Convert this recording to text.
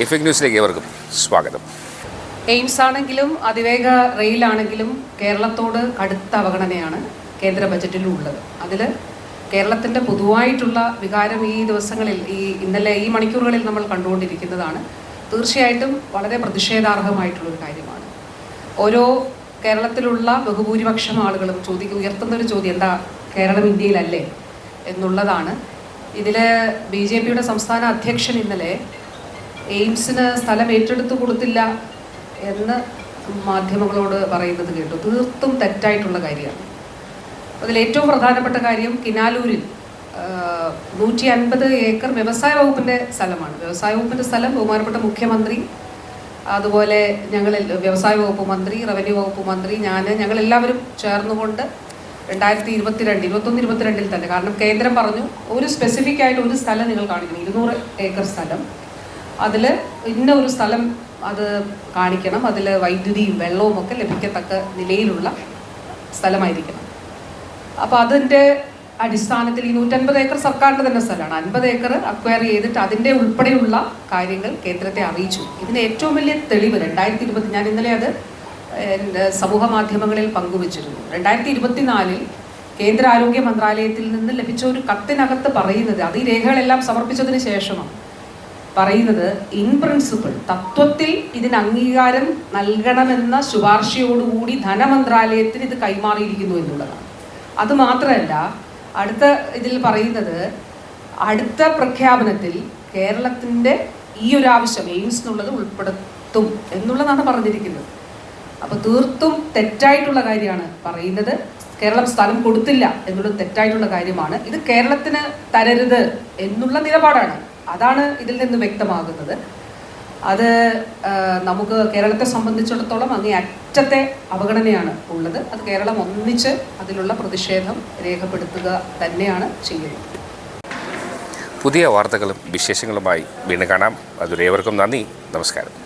Effect ന്യൂസിലേക്ക് ഏവർക്കും സ്വാഗതം. എയിംസ് ആണെങ്കിലും അതിവേഗ റെയിലാണെങ്കിലും കേരളത്തോട് കടുത്ത അവഗണനയാണ് കേന്ദ്ര ബജറ്റിലും ഉള്ളത്. അതിൽ കേരളത്തിൻ്റെ പൊതുവായിട്ടുള്ള വികാരം ഈ ദിവസങ്ങളിൽ ഇന്നലെ ഈ മണിക്കൂറുകളിൽ നമ്മൾ കണ്ടുകൊണ്ടിരിക്കുന്നതാണ്. തീർച്ചയായിട്ടും വളരെ പ്രതിഷേധാർഹമായിട്ടുള്ളൊരു കാര്യമാണ്. ഓരോ കേരളത്തിലുള്ള ബഹുഭൂരിപക്ഷം ആളുകളും ഉയർത്തുന്നൊരു ചോദ്യം എന്താ കേരളം ഇന്ത്യയിലല്ലേ എന്നുള്ളതാണ്. ഇതിൽ BJPയുടെ സംസ്ഥാന അധ്യക്ഷൻ ഇന്നലെ എയിംസിന് സ്ഥലം ഏറ്റെടുത്തു കൊടുത്തില്ല എന്ന് മാധ്യമങ്ങളോട് പറയുന്നത് കേട്ടു. തീർത്തും തെറ്റായിട്ടുള്ള കാര്യമാണ്. അതിലേറ്റവും പ്രധാനപ്പെട്ട കാര്യം കിനാലൂരിൽ 150 ഏക്കർ വ്യവസായ വകുപ്പിൻ്റെ സ്ഥലമാണ്. വ്യവസായ വകുപ്പിൻ്റെ സ്ഥലം ബഹുമാനപ്പെട്ട മുഖ്യമന്ത്രി, അതുപോലെ വ്യവസായ വകുപ്പ് മന്ത്രി, റവന്യൂ വകുപ്പ് മന്ത്രി, ഞങ്ങളെല്ലാവരും ചേർന്നുകൊണ്ട് 2021-22 തന്നെ, കാരണം കേന്ദ്രം പറഞ്ഞു ഒരു സ്പെസിഫിക് ആയിട്ട് ഒരു സ്ഥലം നിങ്ങൾ കാണിക്കണം, 200 ഏക്കർ സ്ഥലം, അതിൽ ഇന്ന ഒരു സ്ഥലം അത് കാണിക്കണം, അതിൽ വൈദ്യുതിയും വെള്ളവും ഒക്കെ ലഭിക്കത്തക്ക നിലയിലുള്ള സ്ഥലമായിരിക്കണം. അപ്പോൾ അതിൻ്റെ അടിസ്ഥാനത്തിൽ ഈ 150 ഏക്കർ സർക്കാരിൻ്റെ തന്നെ സ്ഥലമാണ്. 50 ഏക്കർ അക്വയർ ചെയ്തിട്ട് അതിൻ്റെ ഉൾപ്പെടെയുള്ള കാര്യങ്ങൾ കേന്ദ്രത്തെ അറിയിച്ചു. ഇതിന് ഏറ്റവും വലിയ തെളിവ് 2020, ഞാൻ ഇന്നലെ അത് സമൂഹ മാധ്യമങ്ങളിൽ പങ്കുവച്ചിരുന്നു. 2024 കേന്ദ്ര ആരോഗ്യ മന്ത്രാലയത്തിൽ നിന്ന് ലഭിച്ച ഒരു കത്തിനകത്ത് പറയുന്നത്, അത് ഈ രേഖകളെല്ലാം സമർപ്പിച്ചതിന് ശേഷമാണ് പറയുന്നത്, ഇൻ പ്രിൻസിപ്പിൾ തത്വത്തിൽ ഇതിന് അംഗീകാരം നൽകണമെന്ന ശുപാർശയോടുകൂടി ധനമന്ത്രാലയത്തിന് ഇത് കൈമാറിയിരിക്കുന്നു എന്നുള്ളതാണ്. അതുമാത്രമല്ല, അടുത്ത ഇതിൽ പറയുന്നത് അടുത്ത പ്രഖ്യാപനത്തിൽ കേരളത്തിൻ്റെ ഈ ഒരു ആവശ്യം എയിംസ് എന്നുള്ളത് ഉൾപ്പെടുത്തും എന്നുള്ളതാണ് പറഞ്ഞിരിക്കുന്നത്. അപ്പോൾ തീർത്തും തെറ്റായിട്ടുള്ള കാര്യമാണ് പറയുന്നത്. കേരളം സ്ഥലം കൊടുത്തില്ല എന്നുള്ളത് തെറ്റായിട്ടുള്ള കാര്യമാണ്. ഇത് കേരളത്തിന് തരരുത് എന്നുള്ള നിലപാടാണ്. അതാണ് ഇതിൽ നിന്ന് വ്യക്തമാകുന്നത്. അത് നമുക്ക് കേരളത്തെ സംബന്ധിച്ചിടത്തോളം അങ്ങേ അറ്റത്തെ അവഗണനയാണ് ഉള്ളത്. അത് കേരളം ഒന്നിച്ച് അതിലുള്ള പ്രതിഷേധം രേഖപ്പെടുത്തുക തന്നെയാണ് ചെയ്യുന്നത്. പുതിയ വാർത്തകളും വിശേഷങ്ങളുമായി വീണ്ടും കാണാം. അതുവരെ ഏവർക്കും നന്ദി, നമസ്കാരം.